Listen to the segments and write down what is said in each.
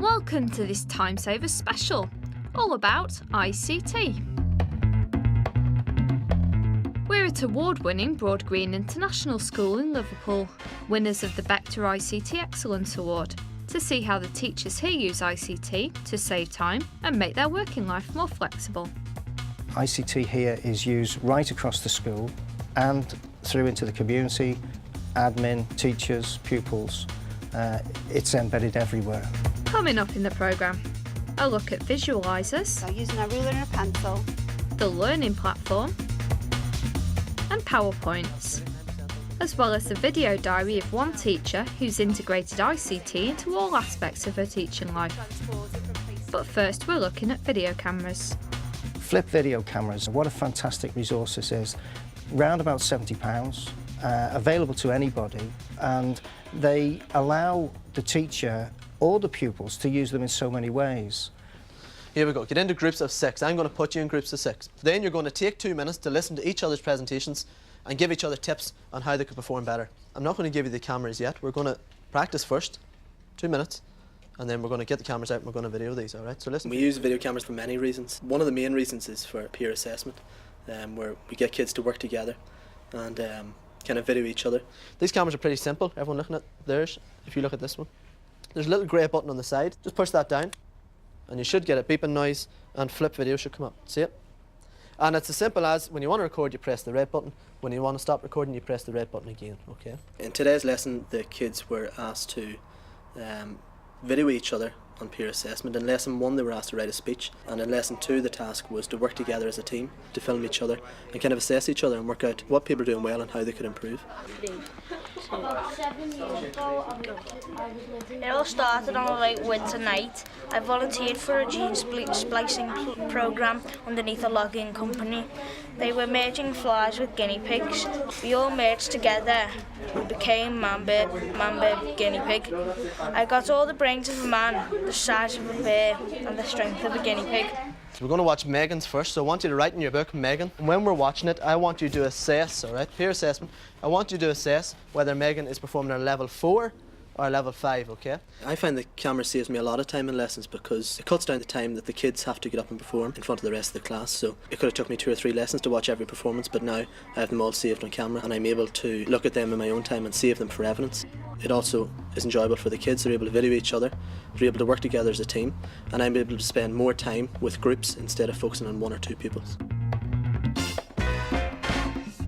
Welcome to this Time Saver special, all about ICT. We're at award-winning Broad Green International School in Liverpool, winners of the Vector ICT Excellence Award, to see how the teachers here use ICT to save time and make their working life more flexible. ICT here is used right across the school and through into the community, admin, teachers, pupils. It's embedded everywhere. Coming up in the programme, a look at visualisers, So using a ruler and a pencil. the learning platform and PowerPoints, as well as the video diary of one teacher who's integrated ICT into all aspects of her teaching life. But first we're looking at video cameras. Flip video cameras, what a fantastic resource this is. Round about £70, available to anybody, and they allow the teacher or the pupils to use them in so many ways. Here we go, get into groups of 6. I'm going to put you in groups of 6. Then you're going to take 2 minutes to listen to each other's presentations and give each other tips on how they could perform better. I'm not going to give you the cameras yet. We're going to practice first, 2 minutes, and then we're going to get the cameras out and we're going to video these, all right? So listen. We use video cameras for many reasons. One of the main reasons is for peer assessment, where we get kids to work together and kind of video each other. These cameras are pretty simple. Everyone looking at theirs, if you look at this one. There's a little grey button on the side. Just push that down and you should get a beeping noise and flip video should come up. See it? And it's as simple as when you want to record, you press the red button. When you want to stop recording, you press the red button again, okay? In today's lesson, the kids were asked to video each other on peer assessment. In lesson 1, they were asked to write a speech, and in lesson 2, the task was to work together as a team, to film each other and kind of assess each other and work out what people are doing well and how they could improve. About 7 years ago, it all started on a late winter night. I volunteered for a gene splicing programme underneath a logging company. They were merging flies with guinea pigs. We all merged together. We became Mamba, guinea pig. I got all the brains of a man, the size of a bear, and the strength of a guinea pig. So we're going to watch Megan's first, so I want you to write in your book, Megan. And when we're watching it, I want you to assess, all right, peer assessment. I want you to assess whether Megan is performing at a level 4 or a level 5, okay? I find the camera saves me a lot of time in lessons because it cuts down the time that the kids have to get up and perform in front of the rest of the class. So it could have took me 2 or 3 lessons to watch every performance, but now I have them all saved on camera and I'm able to look at them in my own time and save them for evidence. It also is enjoyable for the kids. They're able to video each other, they're able to work together as a team, and I'm able to spend more time with groups instead of focusing on 1 or 2 pupils.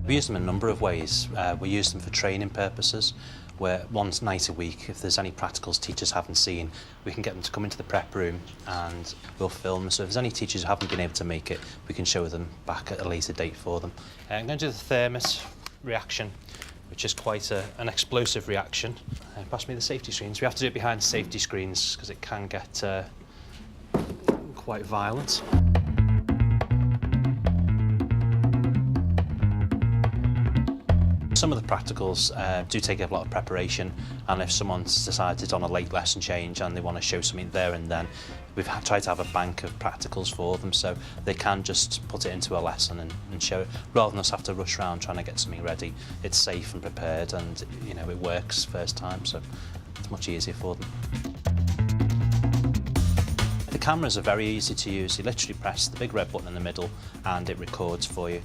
We use them in a number of ways. We use them for training purposes, where one night a week, if there's any practicals teachers haven't seen, we can get them to come into the prep room and we'll film. So if there's any teachers who haven't been able to make it, we can show them back at a later date for them. I'm going to do the thermos reaction, which is quite an explosive reaction. Pass me the safety screens. We have to do it behind safety screens because it can get quite violent. Some of the practicals do take a lot of preparation, and if someone's decided on a late lesson change and they want to show something there and then, we've tried to have a bank of practicals for them so they can just put it into a lesson and show it, rather than us have to rush around trying to get something ready. It's safe and prepared and, you know, it works first time, so it's much easier for them. The cameras are very easy to use. You literally press the big red button in the middle and it records for you.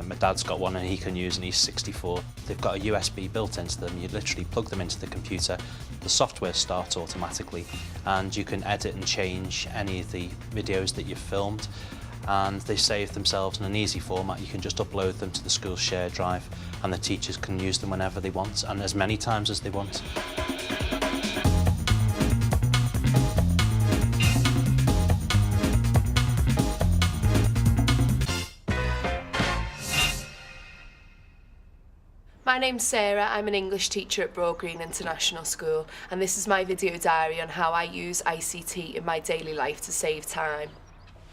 My dad's got one and he can use, and he's 64. They've got a USB built into them. You literally plug them into the computer. The software starts automatically and you can edit and change any of the videos that you've filmed, and they save themselves in an easy format. You can just upload them to the school's shared drive and the teachers can use them whenever they want and as many times as they want. My name's Sarah, I'm an English teacher at Broad Green International School, and this is my video diary on how I use ICT in my daily life to save time.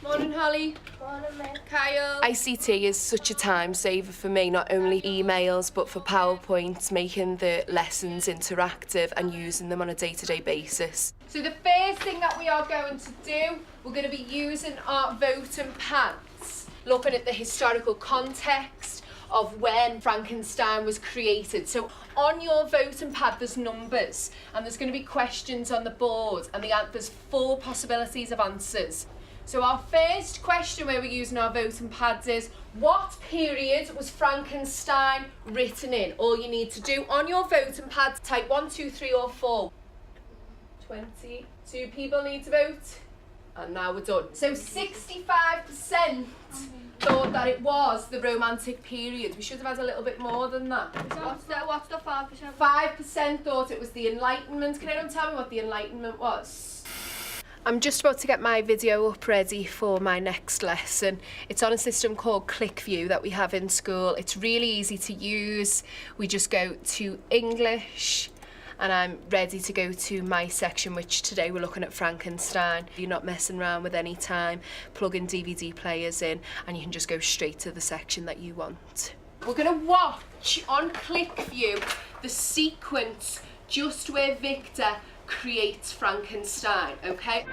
Morning, Holly. Morning, Miss. Kyle. ICT is such a time saver for me, not only emails but for PowerPoints, making the lessons interactive and using them on a day-to-day basis. So the first thing that we are going to do, we're going to be using our voting pants, looking at the historical context of when Frankenstein was created. So On your voting pad there's numbers and there's going to be questions on the board, and there's 4 possibilities of answers. So our first question where we're using our voting pads is, what period was Frankenstein written in? All you need to do on your voting pad, type 1, 2, 3 or 4. 22 people need to vote. And now we're done. So 65% thought that it was the Romantic period. We should have had a little bit more than that. What's the 5%? 5% thought it was the Enlightenment. Can anyone tell me what the Enlightenment was? I'm just about to get my video up ready for my next lesson. It's on a system called ClickView that we have in school. It's really easy to use. We just go to English, and I'm ready to go to my section, which today we're looking at Frankenstein. You're not messing around with any time, plug in DVD players in, and you can just go straight to the section that you want. We're gonna watch on ClickView the sequence just where Victor creates Frankenstein, okay?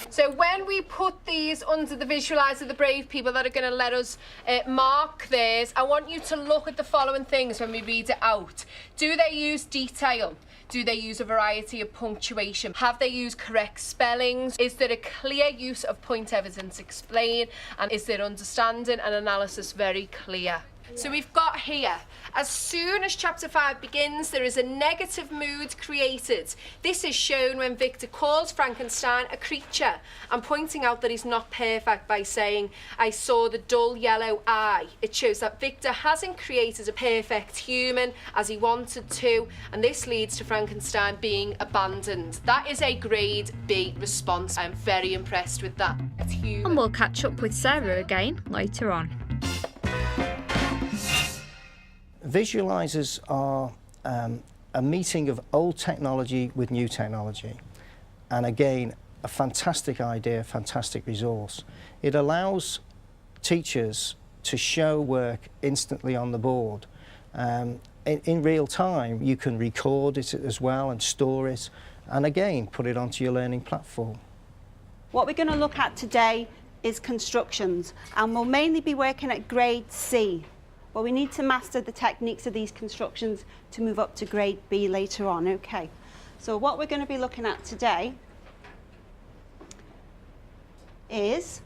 So when we put these under the visualiser, the brave people that are going to let us mark theirs, I want you to look at the following things when we read it out. Do they use detail? Do they use a variety of punctuation? Have they used correct spellings? Is there a clear use of point evidence explain? And is their understanding and analysis very clear? So we've got here, as soon as chapter 5 begins, there is a negative mood created. This is shown when Victor calls Frankenstein a creature and pointing out that he's not perfect by saying, I saw the dull yellow eye. It shows that Victor hasn't created a perfect human as he wanted to, and this leads to Frankenstein being abandoned. That is a grade B response. I'm very impressed with that. And we'll catch up with Sarah again later on. Visualisers are a meeting of old technology with new technology, and again a fantastic idea, fantastic resource. It allows teachers to show work instantly on the board. In real time you can record it as well and store it, and again put it onto your learning platform. What we're going to look at today is constructions, and we'll mainly be working at grade C. But we need to master the techniques of these constructions to move up to grade B later on, okay? So what we're going to be looking at today is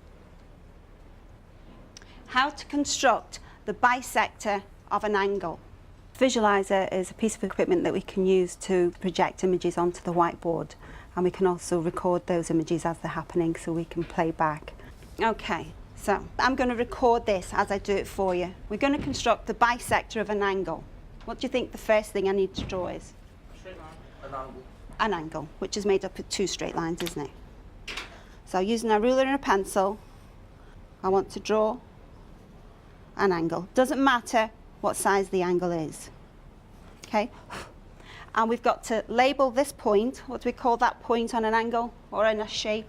how to construct the bisector of an angle. Visualizer is a piece of equipment that we can use to project images onto the whiteboard, and we can also record those images as they're happening so we can play back. Okay. So I'm going to record this as I do it for you. We're going to construct the bisector of an angle. What do you think the first thing I need to draw is? Straight line. An angle. An angle, which is made up of 2 straight lines, isn't it? So using a ruler and a pencil, I want to draw an angle. Doesn't matter what size the angle is. Okay? And we've got to label this point. What do we call that point on an angle or in a shape?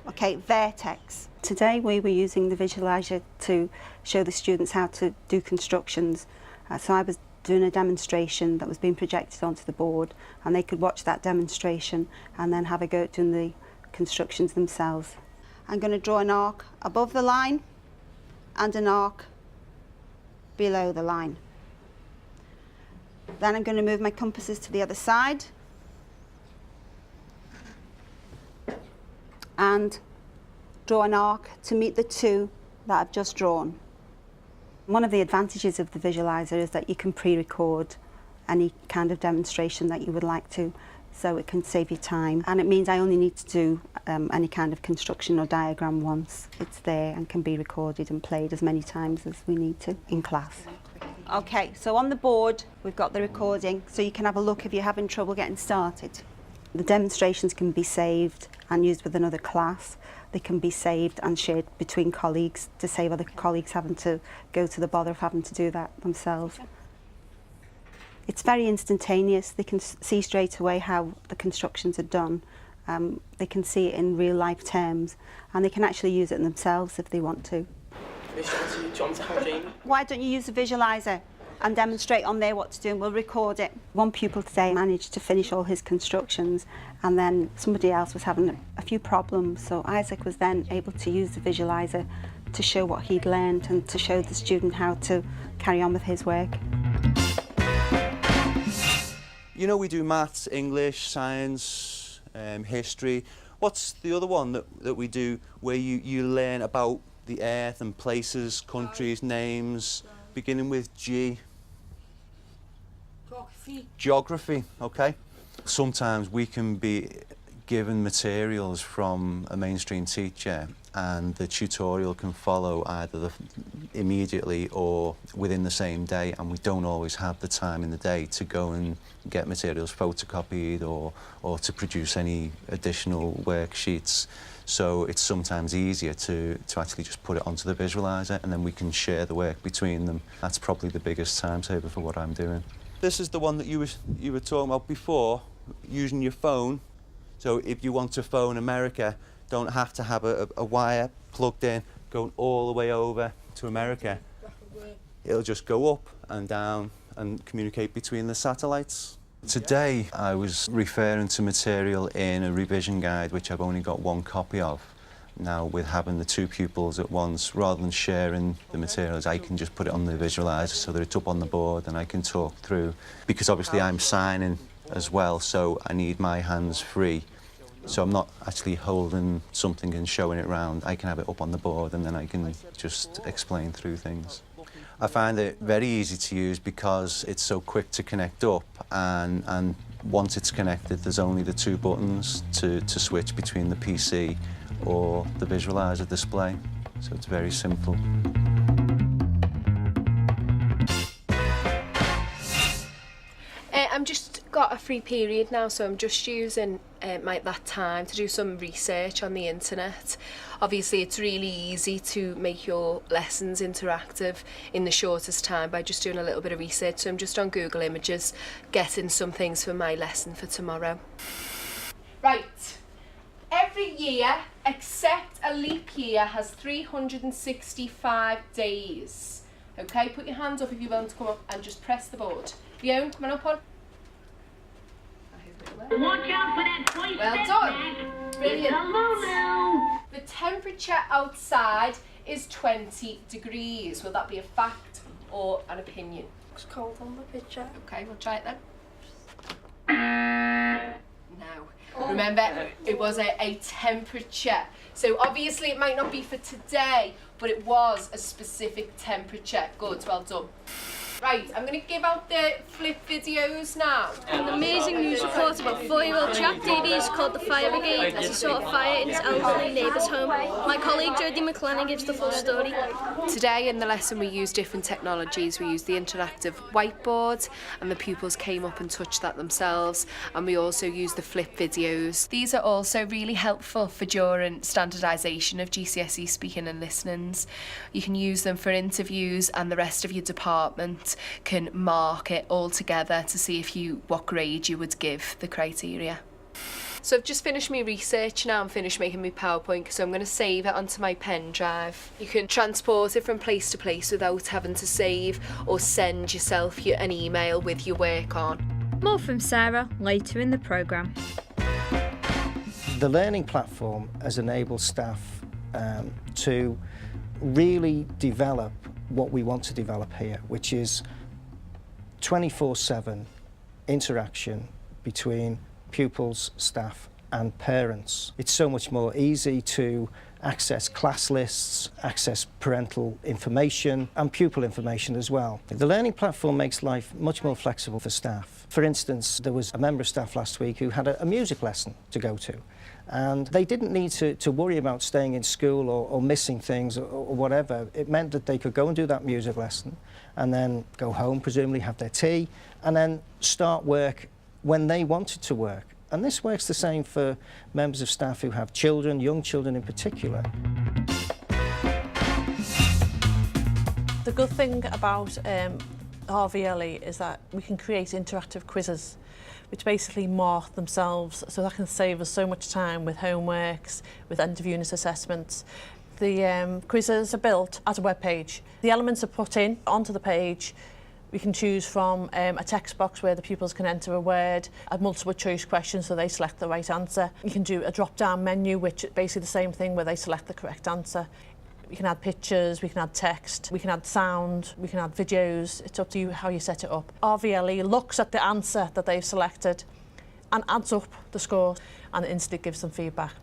Okay, vertex. Today we were using the visualizer to show the students how to do constructions. So I was doing a demonstration that was being projected onto the board, and they could watch that demonstration and then have a go at doing the constructions themselves. I'm going to draw an arc above the line and an arc below the line. Then I'm going to move my compasses to the other side and draw an arc to meet the 2 that I've just drawn. One of the advantages of the visualizer is that you can pre-record any kind of demonstration that you would like to, so it can save you time, and it means I only need to do any kind of construction or diagram once. It's there and can be recorded and played as many times as we need to in class. Okay, so on the board we've got the recording, so you can have a look if you're having trouble getting started. The demonstrations can be saved and used with another class. They can be saved and shared between colleagues to save other colleagues having to go to the bother of having to do that themselves. It's very instantaneous. They can see straight away how the constructions are done. They can see it in real life terms, and they can actually use it themselves if they want to. Why don't you use a visualizer? and demonstrate on there what to do, and we'll record it. One pupil today managed to finish all his constructions, and then somebody else was having a few problems, so Isaac was then able to use the visualiser to show what he'd learned and to show the student how to carry on with his work. You know, we do maths, English, science, history. What's the other one that we do where you learn about the earth and places, countries, names, beginning with G? Geography. Geography, okay. Sometimes we can be given materials from a mainstream teacher and the tutorial can follow either immediately or within the same day, and we don't always have the time in the day to go and get materials photocopied or to produce any additional worksheets. So it's sometimes easier to actually just put it onto the visualiser and then we can share the work between them. That's probably the biggest time saver for what I'm doing. This is the one that you were talking about before, using your phone. So if you want to phone America, don't have to have a wire plugged in, going all the way over to America. It'll just go up and down and communicate between the satellites. Today I was referring to material in a revision guide which I've only got one copy of. Now with having the two pupils at once, rather than sharing the materials, I can just put it on the visualiser so that it's up on the board and I can talk through. Because obviously I'm signing as well, so I need my hands free. So I'm not actually holding something and showing it around. I can have it up on the board and then I can just explain through things. I find it very easy to use because it's so quick to connect up, and once it's connected there's only the two buttons to switch between the PC or the visualiser display. So it's very simple. I'm just got a free period now, so I'm just using that time to do some research on the internet. Obviously it's really easy to make your lessons interactive in the shortest time by just doing a little bit of research. So I'm just on Google Images getting some things for my lesson for tomorrow. Right. Every year except a leap year has 365 days. Okay, put your hands up if you're willing to come up and just press the board. Fiona, coming up on. Watch out for that voice. Well done. Brilliant. The temperature outside is 20 degrees. Will that be a fact or an opinion? It's cold on the picture. Okay, we'll try it then. No. Remember, it was a temperature. So obviously it might not be for today, but it was a specific temperature. Good, well done. Right, I'm going to give out the flip videos now. An amazing news report about 4-year-old Jack Davies called the fire brigade as he sought a fire in his elderly neighbour's home. My colleague Jodie McLennan gives the full story. Today in the lesson we used different technologies. We used the interactive whiteboard and the pupils came up and touched that themselves, and we also used the flip videos. These are also really helpful for during standardisation of GCSE speaking and listenings. You can use them for interviews and the rest of your department can mark it all together to see what grade you would give the criteria. So I've just finished my research now and finished making my PowerPoint, so I'm going to save it onto my pen drive. You can transport it from place to place without having to save or send yourself an email with your work on. More from Sarah later in the programme. The learning platform has enabled staff to really develop what we want to develop here, which is 24/7 interaction between pupils, staff and parents. It's so much more easy to access class lists, access parental information and pupil information as well. The learning platform makes life much more flexible for staff. For instance, there was a member of staff last week who had a music lesson to go to, and they didn't need to worry about staying in school or missing things or whatever. It meant that they could go and do that music lesson and then go home, presumably have their tea, and then start work when they wanted to work. And this works the same for members of staff who have children, young children in particular. The good thing about RVLE is that we can create interactive quizzes which basically mark themselves, so that can save us so much time with homeworks, with end of unit assessments. The quizzes are built as a web page. The elements are put in onto the page, We can choose from a text box where the pupils can enter a word, a multiple choice question so they select the right answer. You can do a drop-down menu, which is basically the same thing where they select the correct answer. We can add pictures, we can add text, we can add sound, we can add videos. It's up to you how you set it up. RVLE looks at the answer that they've selected and adds up the score and instantly gives them feedback.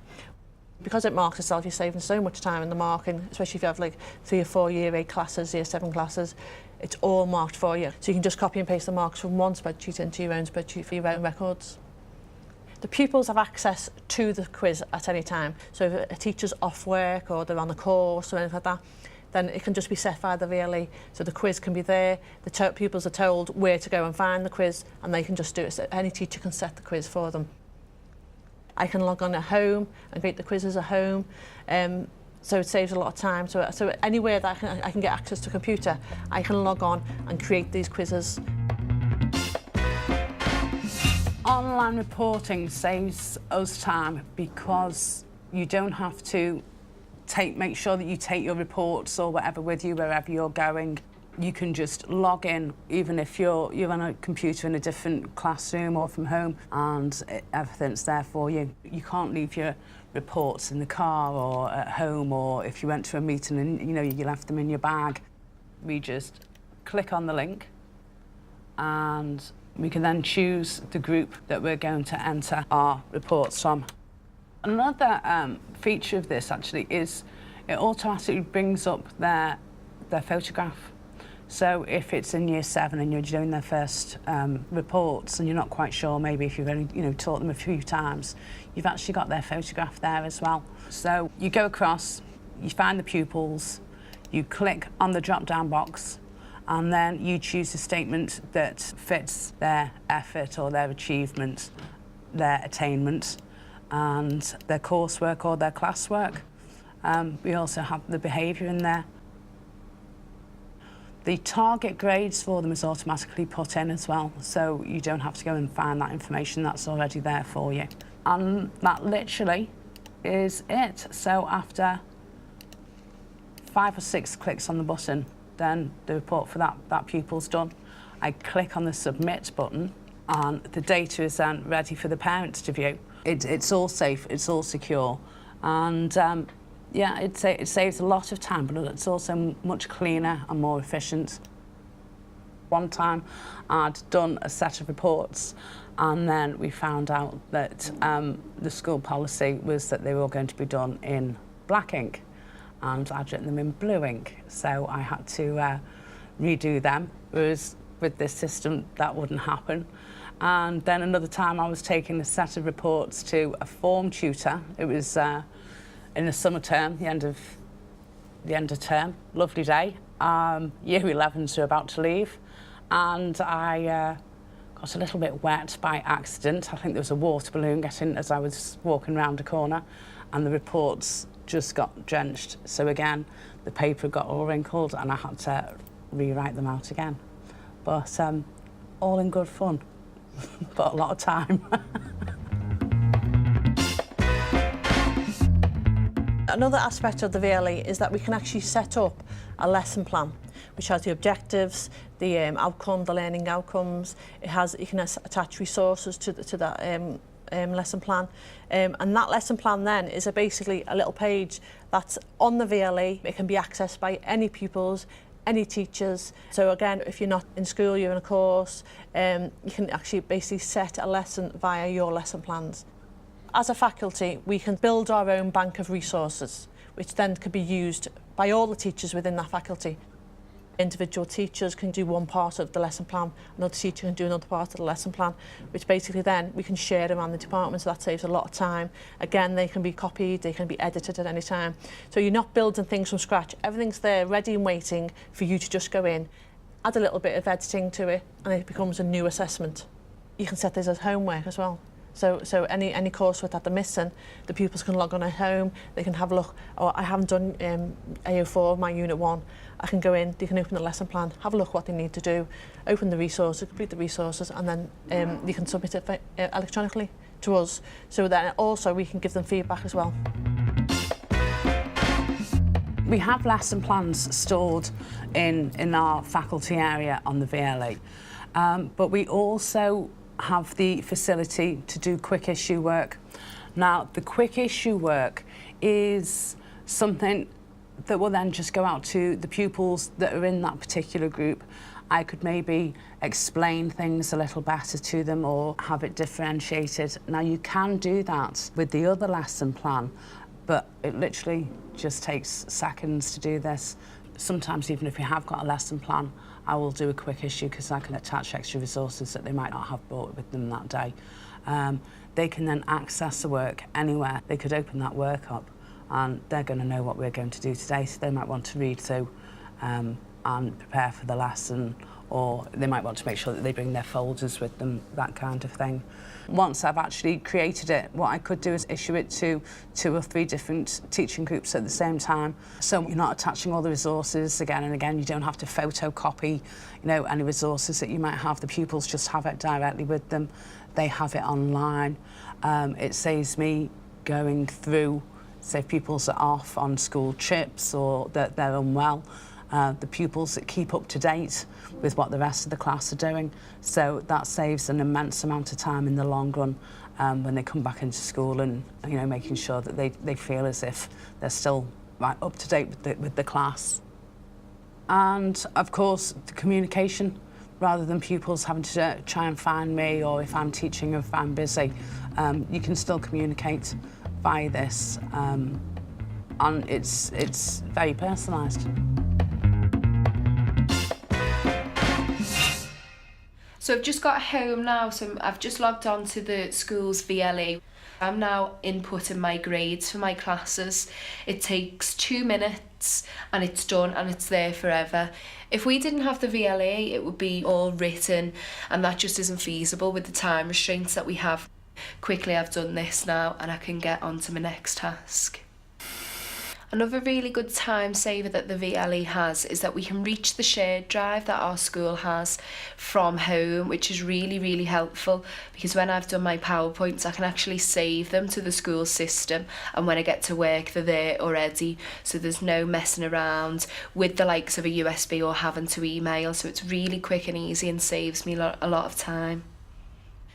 Because it marks itself, you're saving so much time in the marking, especially if you have like 3 or 4 year 8 classes, year 7 classes. It's all marked for you. So you can just copy and paste the marks from one spreadsheet into your own spreadsheet for your own records. The pupils have access to the quiz at any time. So if a teacher's off work or they're on a course or anything like that, then it can just be set by the VLE. So the quiz can be there, the pupils are told where to go and find the quiz, and they can just do it. So any teacher can set the quiz for them. I can log on at home and create the quizzes at home. So it saves a lot of time. So anywhere that I can get access to a computer, I can log on and create these quizzes. Online reporting saves us time because you don't have to make sure that you take your reports or whatever with you wherever you're going. You can just log in, even if you're on a computer in a different classroom or from home, and everything's there for you. You can't leave your reports in the car or at home, or if you went to a meeting and you left them in your bag. We just click on the link and we can then choose the group that we're going to enter our reports from. Another feature of this actually is it automatically brings up their photograph. So if it's in year 7 and you're doing their first reports and you're not quite sure, maybe if you've only taught them a few times, you've actually got their photograph there as well. So you go across, you find the pupils, you click on the drop-down box, and then you choose a statement that fits their effort or their achievement, their attainment, and their coursework or their classwork. We also have the behaviour in there. The target grades for them is automatically put in as well, so you don't have to go and find that information, that's already there for you. And that literally is it. So after 5 or 6 clicks on the button, then the report for that pupil's done. I click on the submit button and the data is then ready for the parents to view. It's all safe, it's all secure, and yeah, it saves a lot of time, but it's also much cleaner and more efficient. One time I'd done a set of reports and then we found out that the school policy was that they were all going to be done in black ink, and I'd written them in blue ink, so I had to redo them, whereas with this system that wouldn't happen. And then another time I was taking a set of reports to a form tutor. It was in the summer term, the end of term, lovely day. Year 11s were about to leave, and I got a little bit wet by accident. I think there was a water balloon getting as I was walking around a corner, and the reports just got drenched. So again, the paper got all wrinkled and I had to rewrite them out again. But all in good fun, but a lot of time. Another aspect of the VLE is that we can actually set up a lesson plan which has the objectives, the outcome, the learning outcomes. You can attach resources to that lesson plan, and that lesson plan then is basically a little page that's on the VLE. It can be accessed by any pupils, any teachers. So again, if you're not in school, you're in a course, you can actually basically set a lesson via your lesson plans. As a faculty, we can build our own bank of resources, which then can be used by all the teachers within that faculty. Individual teachers can do one part of the lesson plan, another teacher can do another part of the lesson plan, which basically then we can share them around the department, so that saves a lot of time. Again, they can be copied, they can be edited at any time. So you're not building things from scratch, everything's there ready and waiting for you to just go in, add a little bit of editing to it, and it becomes a new assessment. You can set this as homework as well. So any coursework that they're missing, the pupils can log on at home, they can have a look, oh, I haven't done AO4, my Unit 1, I can go in, they can open the lesson plan, have a look what they need to do, open the resources, complete the resources, and then you can submit it electronically to us, so that also we can give them feedback as well. We have lesson plans stored in our faculty area on the VLE, but we also have the facility to do quick issue work. Now, the quick issue work is something that will then just go out to the pupils that are in that particular group. I could maybe explain things a little better to them or have it differentiated. Now, you can do that with the other lesson plan, but it literally just takes seconds to do this. Sometimes, even if you have got a lesson plan, I will do a quick issue because I can attach extra resources that they might not have brought with them that day. They can then access the work anywhere. They could open that work up and they're going to know what we're going to do today, so they might want to read through and prepare for the lesson, or they might want to make sure that they bring their folders with them, that kind of thing. Once I've actually created it, what I could do is issue it to 2 or 3 different teaching groups at the same time. So you're not attaching all the resources again and again. You don't have to photocopy, any resources that you might have. The pupils just have it directly with them. They have it online. It saves me going through, say, pupils are off on school trips or that they're unwell. The pupils that keep up to date with what the rest of the class are doing. So that saves an immense amount of time in the long run when they come back into school, and making sure that they feel as if they're still right up to date with the class. And of course, the communication, rather than pupils having to try and find me, or if I'm teaching or if I'm busy, you can still communicate via this, and it's very personalised. So I've just got home now, so I've just logged on to the school's VLE. I'm now inputting my grades for my classes. It takes 2 minutes and it's done and it's there forever. If we didn't have the VLE, it would be all written, and that just isn't feasible with the time restraints that we have. Quickly, I've done this now and I can get on to my next task. Another really good time saver that the VLE has is that we can reach the shared drive that our school has from home, which is really, really helpful, because when I've done my PowerPoints, I can actually save them to the school system, and when I get to work, they're there already, so there's no messing around with the likes of a USB or having to email, so it's really quick and easy and saves me a lot of time.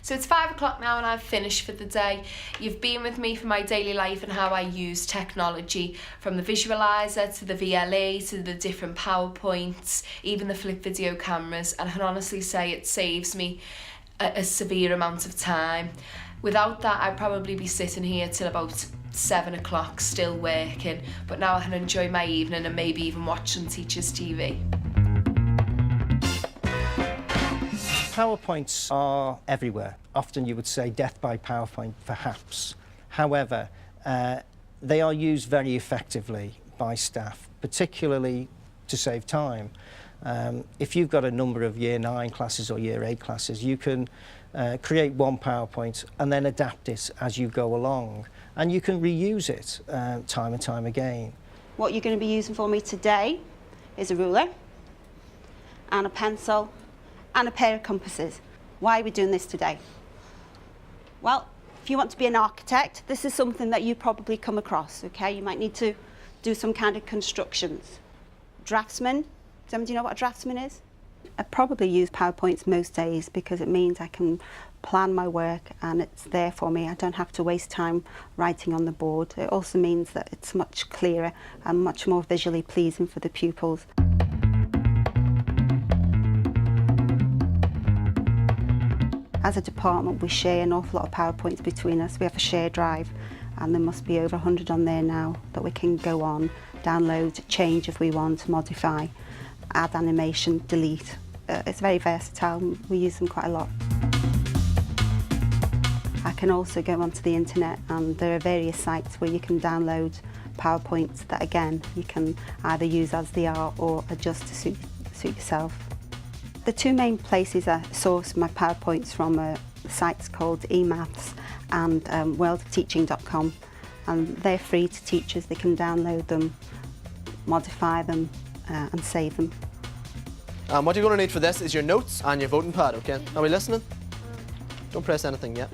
So it's 5 o'clock now and I've finished for the day. You've been with me for my daily life and how I use technology, from the visualiser to the VLE to the different PowerPoints, even the flip video cameras, and I can honestly say it saves me a severe amount of time. Without that, I'd probably be sitting here till about 7 o'clock still working, but now I can enjoy my evening and maybe even watch some teachers' TV. PowerPoints are everywhere. Often you would say death by PowerPoint, perhaps. However, they are used very effectively by staff, particularly to save time. If you've got a number of Year 9 classes or Year 8 classes, you can create one PowerPoint and then adapt it as you go along. And you can reuse it time and time again. What you're going to be using for me today is a ruler and a pencil and a pair of compasses. Why are we doing this today? Well, if you want to be an architect, this is something that you probably come across, okay? You might need to do some kind of constructions. Draftsman, does anybody know what a draftsman is? I probably use PowerPoints most days because it means I can plan my work and it's there for me. I don't have to waste time writing on the board. It also means that it's much clearer and much more visually pleasing for the pupils. As a department, we share an awful lot of PowerPoints between us. We have a shared drive, and there must be over 100 on there now that we can go on, download, change if we want, modify, add animation, delete. It's very versatile. We use them quite a lot. I can also go onto the internet, and there are various sites where you can download PowerPoints that, again, you can either use as they are or adjust to suit yourself. The 2 main places I source my PowerPoints from are sites called eMaths and worldofteaching.com, and they're free to teachers. They can download them, modify them and save them. What you're going to need for this is your notes and your voting pad, okay? Are we listening? Don't press anything yet.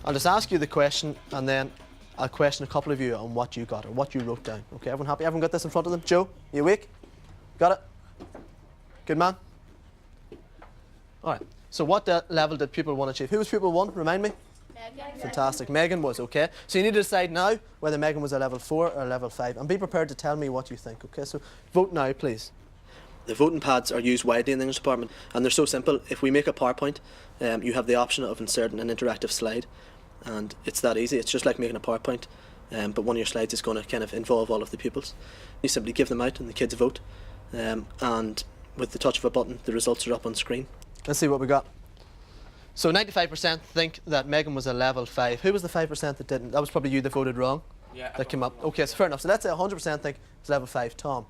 I'll just ask you the question and then I'll question a couple of you on what you got or what you wrote down. Okay, everyone happy? Everyone got this in front of them? Joe, you awake? Got it? Good man? All right. So what level did pupil 1 achieve? Who was pupil 1? Remind me? Megan. Fantastic. Megan was, okay. So you need to decide now whether Megan was a level 4 or a level 5. And be prepared to tell me what you think, okay? So vote now, please. The voting pads are used widely in the English department, and they're so simple. If we make a PowerPoint, you have the option of inserting an interactive slide. And it's that easy. It's just like making a PowerPoint, but one of your slides is going to kind of involve all of the pupils. You simply give them out and the kids vote, and with the touch of a button the results are up on screen. Let's see what we got. So 95% think that Megan was a level 5. Who was the 5% that didn't? That was probably you that voted wrong. Yeah. That came up. Okay, so fair enough. So let's say 100% think it's level 5. Tom,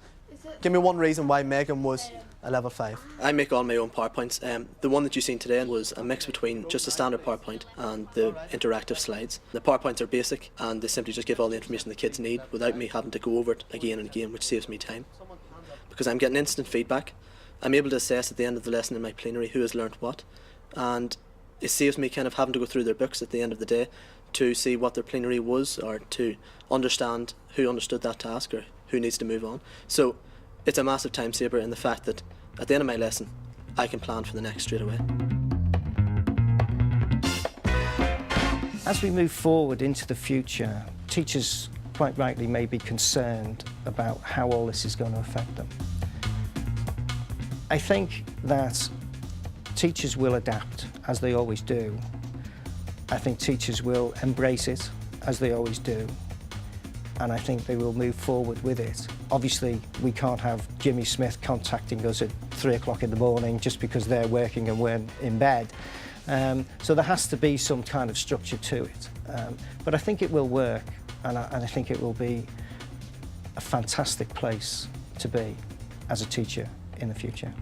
give me one reason why Megan was a level 5. I make all my own PowerPoints. The one that you've seen today was a mix between just a standard PowerPoint and the interactive slides. The PowerPoints are basic and they simply just give all the information the kids need without me having to go over it again and again, which saves me time. Because I'm getting instant feedback, I'm able to assess at the end of the lesson in my plenary who has learnt what, and it saves me kind of having to go through their books at the end of the day to see what their plenary was, or to understand who understood that task or who needs to move on. So it's a massive time saver in the fact that at the end of my lesson I can plan for the next straight away. As we move forward into the future, teachers quite rightly may be concerned about how all this is going to affect them. I think that teachers will adapt, as they always do. I think teachers will embrace it, as they always do. And I think they will move forward with it. Obviously, we can't have Jimmy Smith contacting us at 3 o'clock in the morning just because they're working and we're in bed. So there has to be some kind of structure to it. But I think it will work, and I think it will be a fantastic place to be as a teacher in the future.